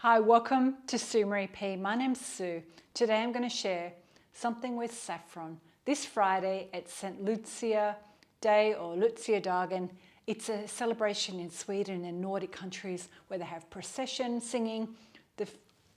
Hi, welcome to Sue Maree P. My name's Sue. Today I'm going to share something with saffron. This Friday at St Lucia Day or Lucia-dagen. It's a celebration in Sweden and Nordic countries where they have procession singing.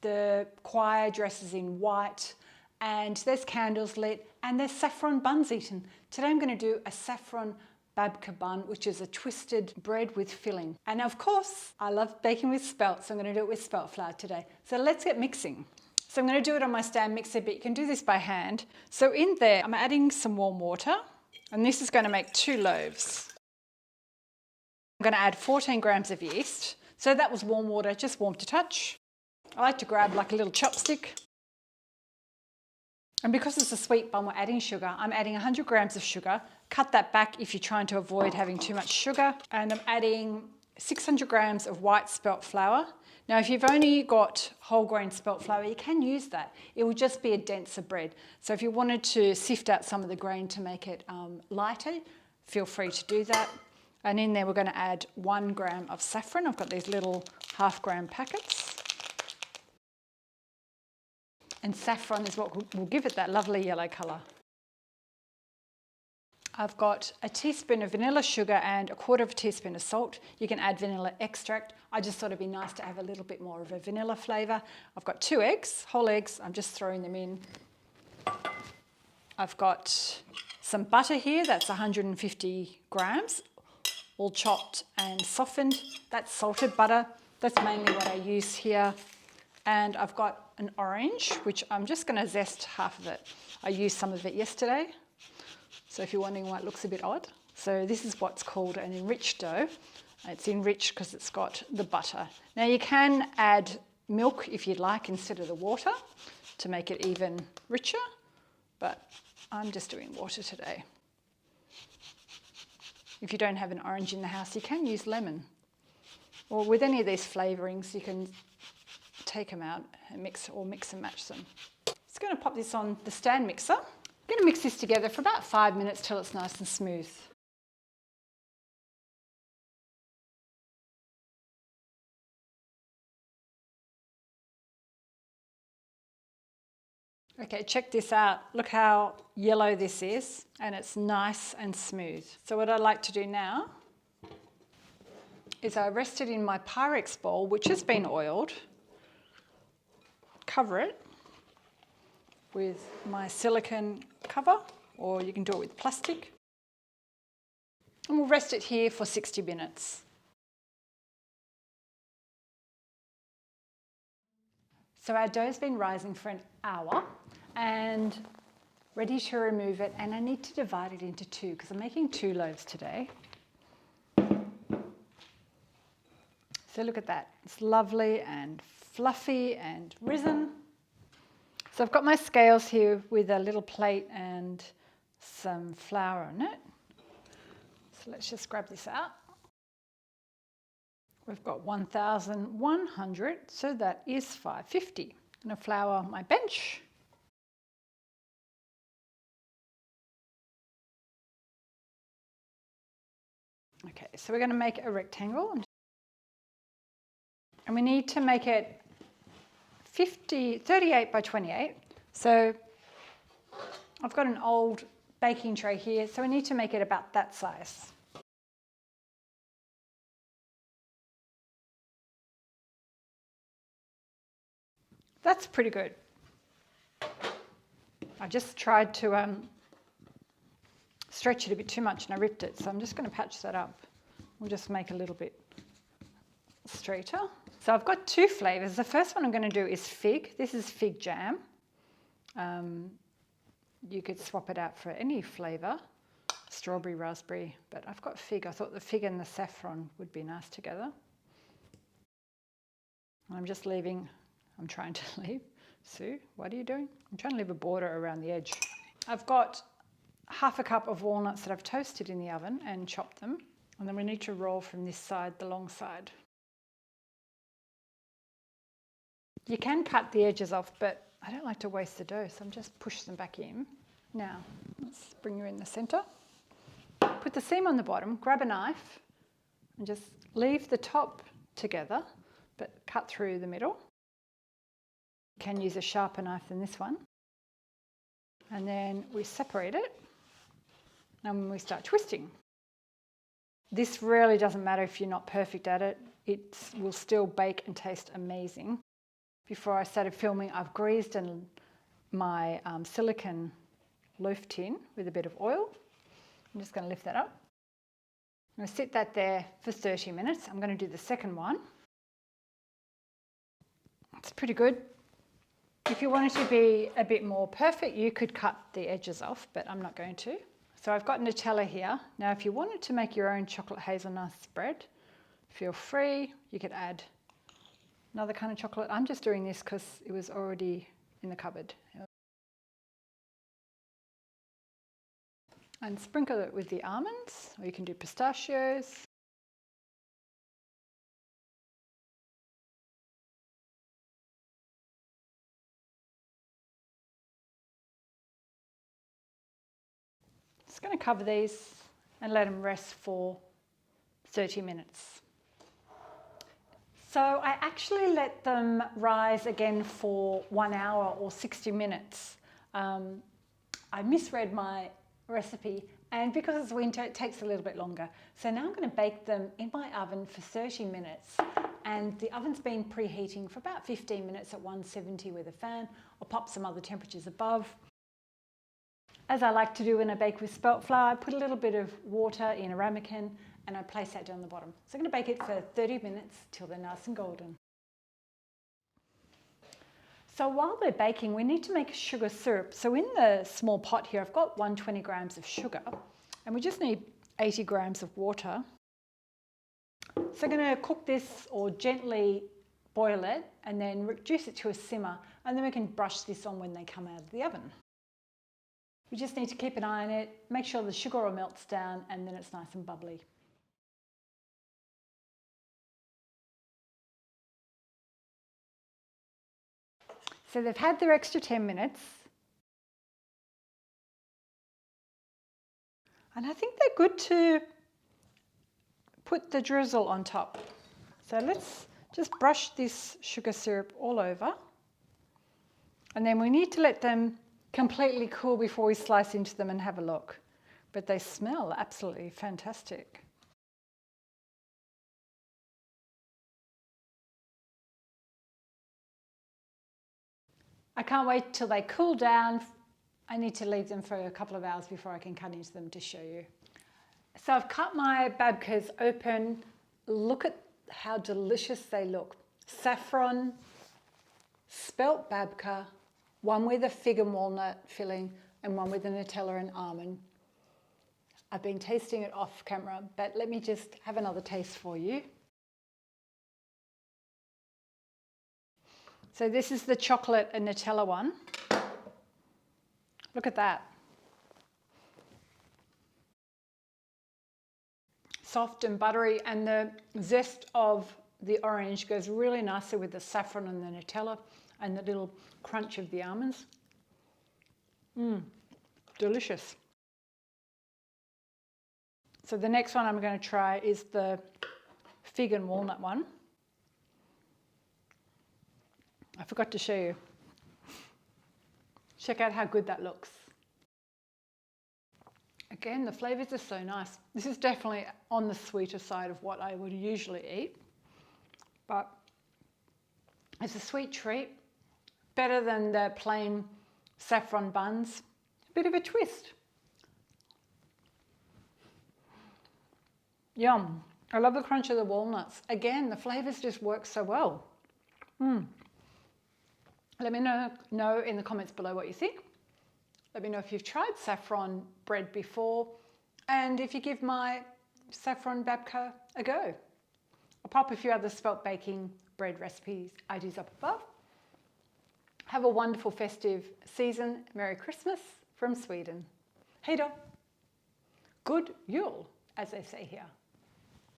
The choir dresses in white and there's candles lit and there's saffron buns eaten. Today I'm going to do a saffron Babka bun, which is a twisted bread with filling. And of course, I love baking with spelt, so I'm going to do it with spelt flour today. So let's get mixing. So I'm going to do it on my stand mixer, but you can do this by hand. So in there, I'm adding some warm water, and this is going to make 2 loaves. I'm going to add 14 grams of yeast. So that was warm water, just warm to touch. I like to grab like a little chopstick. And because it's a sweet bun, we're adding sugar. I'm adding 100 grams of sugar. Cut that back if you're trying to avoid having too much sugar. And I'm adding 600 grams of white spelt flour. Now, if you've only got whole grain spelt flour, you can use that. It will just be a denser bread. So if you wanted to sift out some of the grain to make it lighter, feel free to do that. And in there, we're going to add 1 gram of saffron. I've got these little half-gram packets. And saffron is what will give it that lovely yellow colour. I've got a teaspoon of vanilla sugar and 1/4 teaspoon of salt. You can add vanilla extract. I just thought it'd be nice to have a little bit more of a vanilla flavour. I've got 2 eggs, whole eggs. I'm just throwing them in. I've got some butter here. That's 150 grams, all chopped and softened. That's salted butter. That's mainly what I use here. And I've got an orange, which I'm just going to zest half of it. I used some of it yesterday. So if you're wondering why it looks a bit odd. So this is what's called an enriched dough. It's enriched because it's got the butter. Now you can add milk if you'd like instead of the water to make it even richer, but I'm just doing water today. If you don't have an orange in the house, you can use lemon. Or with any of these flavourings, you can take them out and mix and match them. Just going to pop this on the stand mixer. I'm going to mix this together for about 5 minutes till it's nice and smooth. Okay, check this out. Look how yellow this is, and it's nice and smooth. So what I like to do now is I rest it in my Pyrex bowl, which has been oiled. Cover it with my silicone cover, or you can do it with plastic. And we'll rest it here for 60 minutes. So our dough's been rising for an hour and ready to remove it, and I need to divide it into 2 because I'm making 2 loaves today. So look at that, it's lovely and fluffy and risen. So I've got my scales here with a little plate and some flour on it. So let's just grab this out. We've got 1,100, so that is 550. I'm going to flour my bench. Okay, so we're going to make a rectangle. And we need to make it 38 by 28. So I've got an old baking tray here, so we need to make it about that size. That's pretty good. I just tried to stretch it a bit too much and I ripped it, so I'm just going to patch that up. We'll just make a little bit straighter. So I've got 2 flavours. The first one I'm going to do is fig. This is fig jam. You could swap it out for any flavour, strawberry, raspberry, but I've got fig. I thought the fig and the saffron would be nice together. I'm just leaving, I'm trying to leave. Sue, what are you doing? I'm trying to leave a border around the edge. I've got 1/2 cup of walnuts that I've toasted in the oven and chopped them. And then we need to roll from this side, the long side. You can cut the edges off, but I don't like to waste the dough, so I'm just push them back in. Now, let's bring you in the centre. Put the seam on the bottom, grab a knife, and just leave the top together, but cut through the middle. You can use a sharper knife than this one. And then we separate it and we start twisting. This really doesn't matter if you're not perfect at it. It will still bake and taste amazing. Before I started filming, I've greased my silicone loaf tin with a bit of oil. I'm just going to lift that up. I'm going to sit that there for 30 minutes. I'm going to do the second one. It's pretty good. If you wanted to be a bit more perfect, you could cut the edges off, but I'm not going to. So I've got Nutella here. Now, if you wanted to make your own chocolate hazelnut spread, feel free. You could add another kind of chocolate. I'm just doing this because it was already in the cupboard. And sprinkle it with the almonds, or you can do pistachios. Just going to cover these and let them rest for 30 minutes. So I actually let them rise again for 1 hour or 60 minutes. I misread my recipe, and because it's winter it takes a little bit longer. So now I'm going to bake them in my oven for 30 minutes, and the oven's been preheating for about 15 minutes at 170 with a fan. I'll pop some other temperatures above. As I like to do when I bake with spelt flour, I put a little bit of water in a ramekin and I place that down the bottom. So I'm going to bake it for 30 minutes till they're nice and golden. So while they're baking, we need to make a sugar syrup. So in the small pot here, I've got 120 grams of sugar, and we just need 80 grams of water. So I'm going to cook this, or gently boil it, and then reduce it to a simmer, and then we can brush this on when they come out of the oven. We just need to keep an eye on it, make sure the sugar all melts down, and then it's nice and bubbly. So they've had their extra 10 minutes. And I think they're good to put the drizzle on top. So let's just brush this sugar syrup all over. And then we need to let them completely cool before we slice into them and have a look. But they smell absolutely fantastic. I can't wait till they cool down. I need to leave them for a couple of hours before I can cut into them to show you. So I've cut my babkas open. Look at how delicious they look. Saffron, spelt babka, one with a fig and walnut filling and one with a Nutella and almond. I've been tasting it off camera, but let me just have another taste for you. So this is the chocolate and Nutella one. Look at that. Soft and buttery, and the zest of the orange goes really nicely with the saffron and the Nutella and the little crunch of the almonds. Delicious. So the next one I'm going to try is the fig and walnut one. I forgot to show you. Check out how good that looks. Again, the flavours are so nice. This is definitely on the sweeter side of what I would usually eat, but it's a sweet treat. Better than the plain saffron buns. A bit of a twist. Yum. I love the crunch of the walnuts. Again, the flavours just work so well. Let me know in the comments below what you think. Let me know if you've tried saffron bread before, and if you give my saffron babka a go. I'll pop a few other spelt baking bread recipes ideas up above. Have a wonderful festive season. Merry Christmas from Sweden. Hej då. Good jul, as they say here.